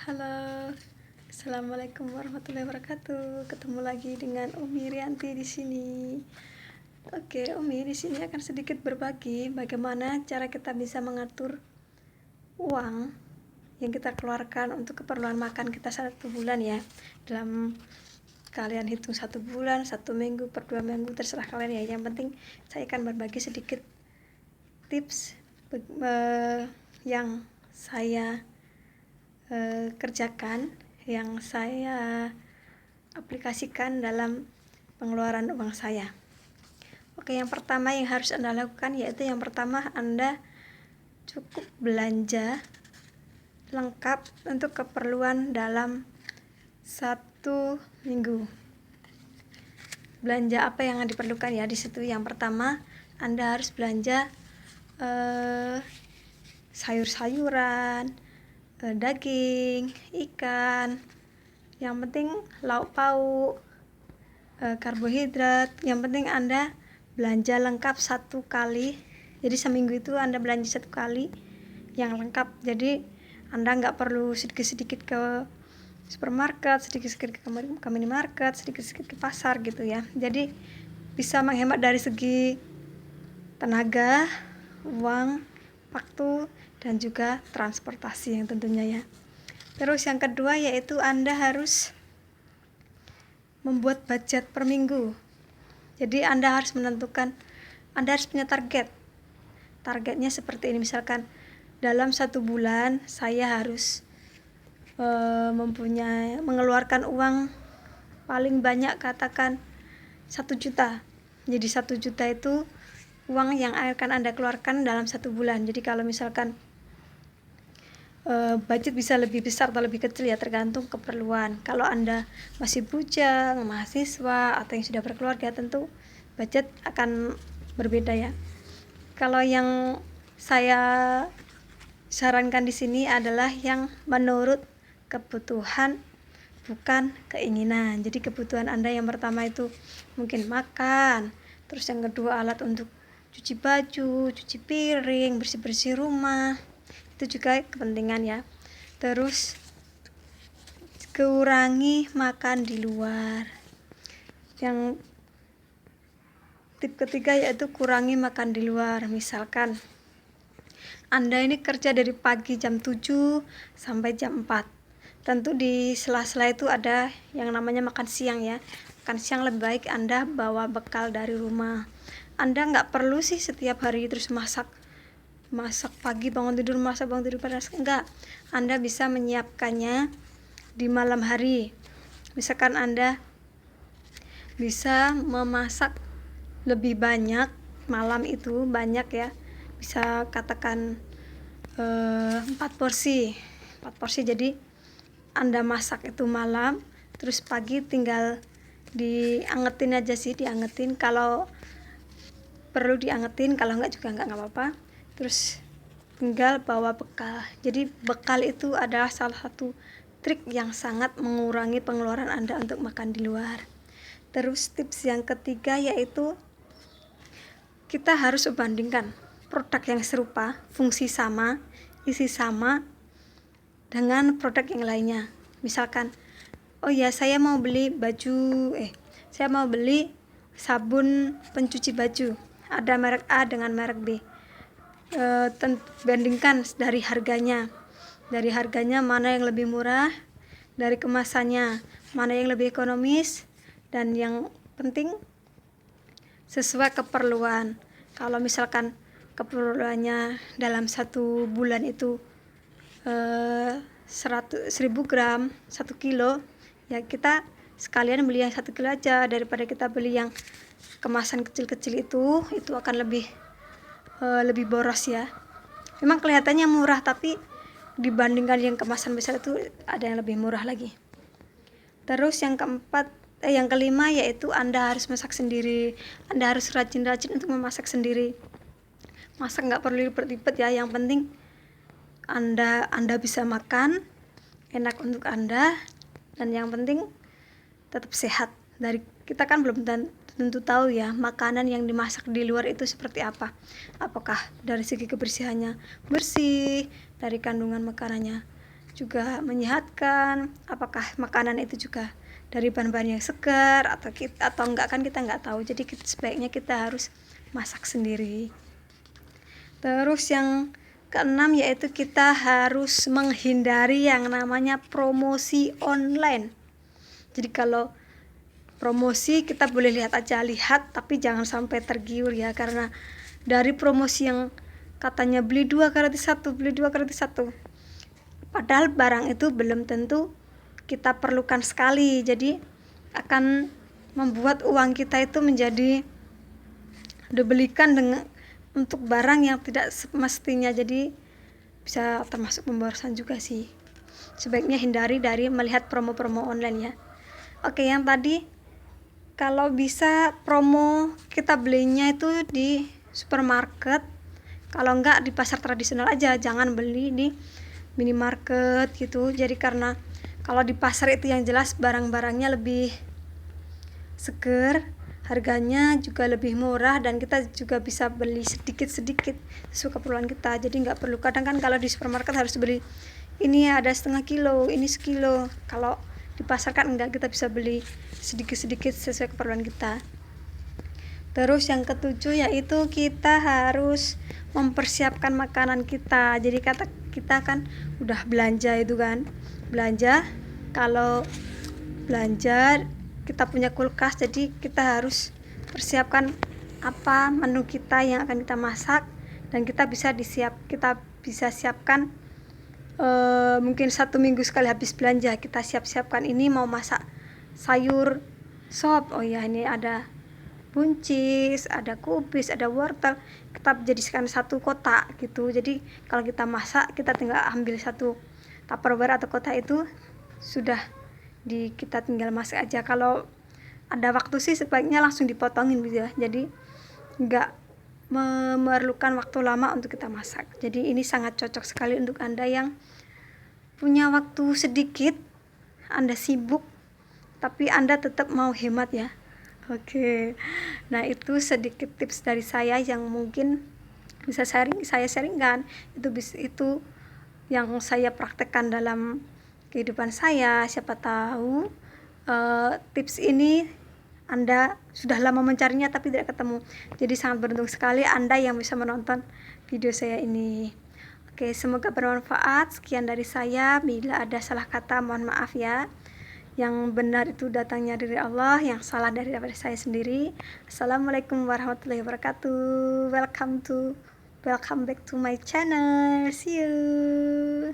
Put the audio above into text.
Halo, assalamualaikum warahmatullahi wabarakatuh. Ketemu lagi dengan Umi Rianti di sini. Oke, Umi di sini akan sedikit berbagi bagaimana cara kita bisa mengatur uang yang kita keluarkan untuk keperluan makan kita 1 bulan ya. Dalam kalian hitung 1 bulan, 1 minggu, per 2 minggu, terserah kalian ya. Yang penting saya akan berbagi sedikit tips yang saya kerjakan, yang saya aplikasikan dalam pengeluaran uang saya. Oke, yang pertama yang harus Anda lakukan yaitu yang pertama Anda cukup belanja lengkap untuk keperluan dalam 1 minggu. Belanja apa yang diperlukan ya di situ? Yang pertama Anda harus belanja sayur-sayuran, daging, ikan, yang penting lauk pauk, karbohidrat. Yang penting Anda belanja lengkap 1 kali. Jadi seminggu itu Anda belanja 1 kali yang lengkap. Jadi Anda nggak perlu sedikit-sedikit ke supermarket, sedikit-sedikit ke minimarket, sedikit-sedikit ke pasar gitu ya. Jadi bisa menghemat dari segi tenaga, uang, waktu, dan juga transportasi yang tentunya ya. Terus yang kedua yaitu Anda harus membuat budget per minggu. Jadi Anda harus menentukan, Anda harus punya target. Targetnya seperti ini, misalkan dalam 1 bulan saya harus mengeluarkan uang paling banyak, katakan 1 juta. Jadi 1 juta itu uang yang akan Anda keluarkan dalam 1 bulan. Jadi kalau misalkan budget bisa lebih besar atau lebih kecil ya, tergantung keperluan. Kalau Anda masih bujang, mahasiswa, atau yang sudah berkeluarga, tentu budget akan berbeda ya. Kalau yang saya sarankan di sini adalah yang menurut kebutuhan, bukan keinginan. Jadi kebutuhan Anda yang pertama itu mungkin makan, terus yang kedua alat untuk cuci baju, cuci piring, bersih-bersih rumah, itu juga kepentingan ya. Terus kurangi makan di luar. Yang tip ketiga yaitu kurangi makan di luar. Misalkan Anda ini kerja dari pagi jam 7 sampai jam 4. Tentu di sela-sela itu ada yang namanya makan siang ya. Makan siang lebih baik Anda bawa bekal dari rumah. Anda nggak perlu sih setiap hari terus masak pagi bangun tidur panas, enggak. Anda bisa menyiapkannya di malam hari. Misalkan Anda bisa memasak lebih banyak malam itu, banyak ya, bisa katakan 4 porsi. Jadi Anda masak itu malam, terus pagi tinggal diangetin aja sih, kalau perlu diangetin, kalau enggak juga enggak apa-apa. Terus tinggal bawa bekal. Jadi bekal itu adalah salah satu trik yang sangat mengurangi pengeluaran Anda untuk makan di luar. Terus tips yang ketiga yaitu kita harus membandingkan produk yang serupa, fungsi sama, isi sama dengan produk yang lainnya. Misalkan, oh ya saya mau beli sabun pencuci baju, ada merek A dengan merek B. Bandingkan dari harganya mana yang lebih murah, dari kemasannya mana yang lebih ekonomis, dan yang penting sesuai keperluan. Kalau misalkan keperluannya dalam 1 bulan itu 1000 gram 1 kilo, ya kita sekalian beli yang 1 kilo aja daripada kita beli yang kemasan kecil-kecil itu akan lebih boros ya. Memang kelihatannya murah, tapi dibandingkan yang kemasan besar itu ada yang lebih murah lagi. Terus yang kelima yaitu Anda harus masak sendiri. Anda harus rajin-rajin untuk memasak sendiri. Masak nggak perlu ribet-ribet ya, yang penting Anda bisa makan, enak untuk Anda, dan yang penting tetap sehat. Dari kita kan belum tentu tahu ya makanan yang dimasak di luar itu seperti apa. Apakah dari segi kebersihannya bersih, dari kandungan makanannya juga menyehatkan, apakah makanan itu juga dari bahan-bahan yang segar atau enggak, kan kita nggak tahu. Jadi sebaiknya kita harus masak sendiri. Terus yang keenam yaitu kita harus menghindari yang namanya promosi online. Jadi kalau promosi kita boleh lihat tapi jangan sampai tergiur ya, karena dari promosi yang katanya beli 2 gratis 1, padahal barang itu belum tentu kita perlukan sekali. Jadi akan membuat uang kita itu menjadi dibelikan untuk barang yang tidak semestinya, jadi bisa termasuk pemborosan juga sih. Sebaiknya hindari dari melihat promo-promo online ya. Oke, yang tadi kalau bisa promo kita belinya itu di supermarket, kalau enggak di pasar tradisional aja, jangan beli di minimarket gitu. Jadi karena kalau di pasar itu yang jelas barang-barangnya lebih seger, harganya juga lebih murah, dan kita juga bisa beli sedikit-sedikit sesuai keperluan kita. Jadi nggak perlu, kadang kan kalau di supermarket harus beli ini ada setengah kilo, ini sekilo. Kalau di pasar kan enggak, kita bisa beli sedikit-sedikit sesuai keperluan kita. Terus yang ketujuh yaitu kita harus mempersiapkan makanan kita. Jadi kita kan udah belanja itu kan, kalau belanja kita punya kulkas, jadi kita harus persiapkan apa menu kita yang akan kita masak, dan kita bisa siapkan mungkin 1 minggu sekali habis belanja kita siapkan ini mau masak sayur sop, oh ya ini ada buncis, ada kubis, ada wortel, kita jadikan satu kotak gitu. Jadi kalau kita masak kita tinggal ambil satu tupperware atau kotak itu, sudah kita tinggal masak aja. Kalau ada waktu sih sebaiknya langsung dipotongin gitu ya, jadi nggak memerlukan waktu lama untuk kita masak. Jadi ini sangat cocok sekali untuk Anda yang punya waktu sedikit, Anda sibuk tapi Anda tetap mau hemat ya. Oke. Nah, itu sedikit tips dari saya yang mungkin bisa saya sharingkan. Itu yang saya praktekkan dalam kehidupan saya. Siapa tahu tips ini Anda sudah lama mencarinya tapi tidak ketemu. Jadi sangat beruntung sekali Anda yang bisa menonton video saya ini. Oke, semoga bermanfaat. Sekian dari saya. Bila ada salah kata mohon maaf ya. Yang benar itu datangnya dari Allah, yang salah daripada saya sendiri. Assalamualaikum warahmatullahi wabarakatuh. Welcome back to my channel. See you.